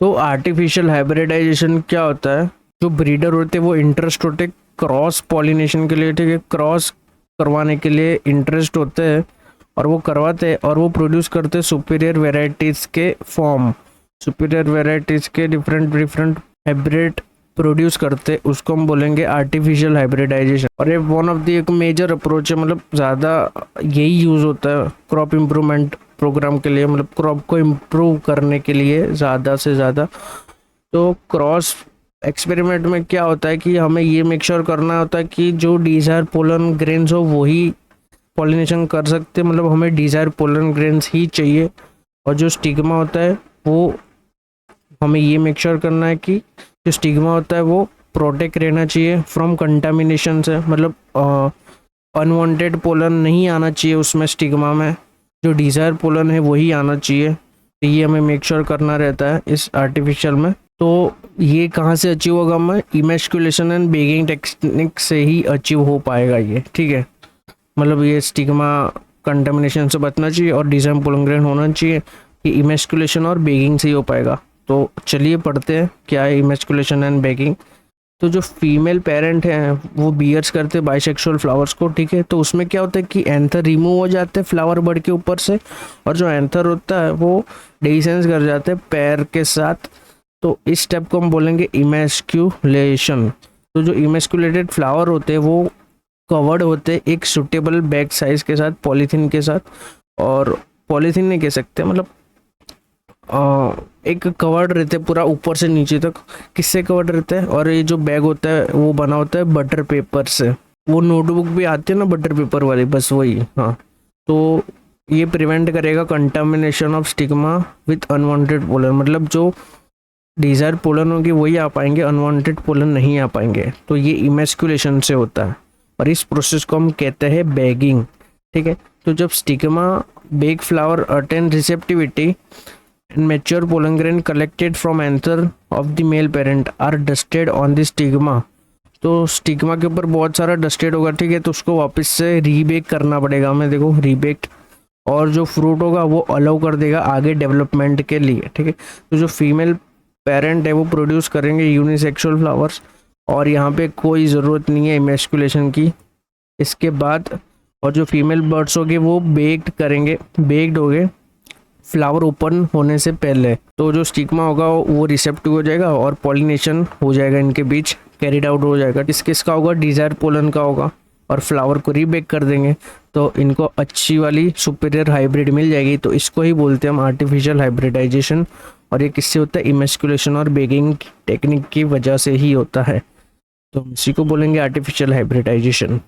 तो artificial hybridisation क्या होता है, जो ब्रीडर होते हैं वो इंटरेस्ट होते क्रॉस पॉलिनेशन के लिए, ठीक है, क्रॉस करवाने के लिए इंटरेस्ट होते हैं और वो करवाते हैं और वो प्रोड्यूस करते हैं सुपीरियर वेराइटीज़ के फॉर्म, सुपीरियर वेराइटीज़ के डिफरेंट डिफरेंट हाइब्रिड प्रोड्यूस करते, उसको हम बोलेंगे आर्टिफिशियल हाइब्रिडाइजेशन। और ये वन ऑफ द एक मेजर अप्रोच है, मतलब ज़्यादा यही यूज़ होता है क्रॉप इम्प्रूवमेंट प्रोग्राम के लिए, मतलब क्रॉप को इम्प्रूव करने के लिए ज़्यादा से ज़्यादा। तो क्रॉस एक्सपेरिमेंट में क्या होता है कि हमें ये मेक श्योर करना होता है कि जो डिज़ायर पोलन ग्रेन्स हो वही पॉलिनेशन कर सकते, मतलब हमें डिज़ायर पोलन ग्रेन्स ही चाहिए। और जो स्टिग्मा होता है वो हमें ये मेक श्योर करना है कि जो स्टिग्मा होता है वो प्रोटेक्ट रहना चाहिए फ्रॉम कंटामिनेशन से, मतलब अनवांटेड पोलन नहीं आना चाहिए उसमें, स्टिग्मा में जो डिज़ायर पोलन है वही आना चाहिए। तो ये हमें मेक श्योर करना रहता है इस आर्टिफिशियल में। तो ये कहाँ से अचीव होगा, हमें इमेस्कुलेशन एंड बेगिंग टेक्निक से ही अचीव हो पाएगा ये, ठीक है। मतलब ये स्टिग्मा कंटामिनेशन से बचना चाहिए और डिज़ायर पोलन ग्रेन होना चाहिए, ये इमेस्कुलेशन और बेगिंग से ही हो पाएगा। तो चलिए पढ़ते हैं क्या है इमेस्कुलेशन एंड बेगिंग। तो जो फीमेल पेरेंट हैं वो बियर्स करते हैं बाइसेक्सुअल फ्लावर्स को, ठीक है। तो उसमें क्या होता है कि एंथर रिमूव हो जाते हैं फ्लावर बड के ऊपर से, और जो एंथर होता है वो डेसेंस कर जाते हैं पैर के साथ। तो इस स्टेप को हम बोलेंगे इमेस्कुलेशन। तो जो इमेस्कुलेटेड फ्लावर होते हैं वो कवर्ड होते हैं एक सुटेबल बैग साइज के साथ, पॉलीथीन के साथ, और पॉलीथीन नहीं कह सकते, मतलब एक कवर्ड रहते पूरा ऊपर से नीचे तक। किससे कवर्ड रहता है, और ये जो बैग होता है वो बना होता है बटर पेपर से, वो नोटबुक भी आती है ना बटर पेपर वाली, बस वही। हाँ, तो ये प्रिवेंट करेगा contamination of stigma with unwanted pollen, मतलब जो डिज़ायर पोलन होगी वही आ पाएंगे, अनवांटेड पोलन नहीं आ पाएंगे। तो ये इमेस्कुलेशन से होता है और इस प्रोसेस को हम कहते हैं बैगिंग, ठीक है। तो जब स्टिग्मा बेग flower attain receptivity and mature pollen grain collected from anther of the male parent are dusted on the stigma। तो स्टिग्मा के ऊपर बहुत सारा डस्टेड होगा, ठीक है। तो उसको वापस से रीबेक करना पड़ेगा हमें, देखो रीबेक्ड, और जो फ्रूट होगा वो अलाउ कर देगा आगे डेवलपमेंट के लिए, ठीक है। तो जो फीमेल पेरेंट है वो प्रोड्यूस करेंगे यूनिसेक्सुअल फ्लावर्स, और यहाँ पे कोई ज़रूरत नहीं है इमेस्कुलेशन की इसके बाद। और जो फीमेल बर्ड्स होंगे वो बेक्ड करेंगे, बेक्ड हो गए फ्लावर ओपन होने से पहले। तो जो स्टिग्मा होगा वो रिसेप्टिव हो जाएगा और पॉलिनेशन हो जाएगा, इनके बीच कैरिड आउट हो जाएगा। किसका होगा, डिज़ायर पोलन का होगा, और फ्लावर को रीबेक कर देंगे तो इनको अच्छी वाली सुपीरियर हाइब्रिड मिल जाएगी। तो इसको ही बोलते हैं हम आर्टिफिशियल हाइब्रिडाइजेशन, और ये किससे होता है, इमेस्कुलेशन और बेगिंग टेक्निक की वजह से ही होता है। तो इसी को बोलेंगे आर्टिफिशियल हाइब्रिडाइजेशन।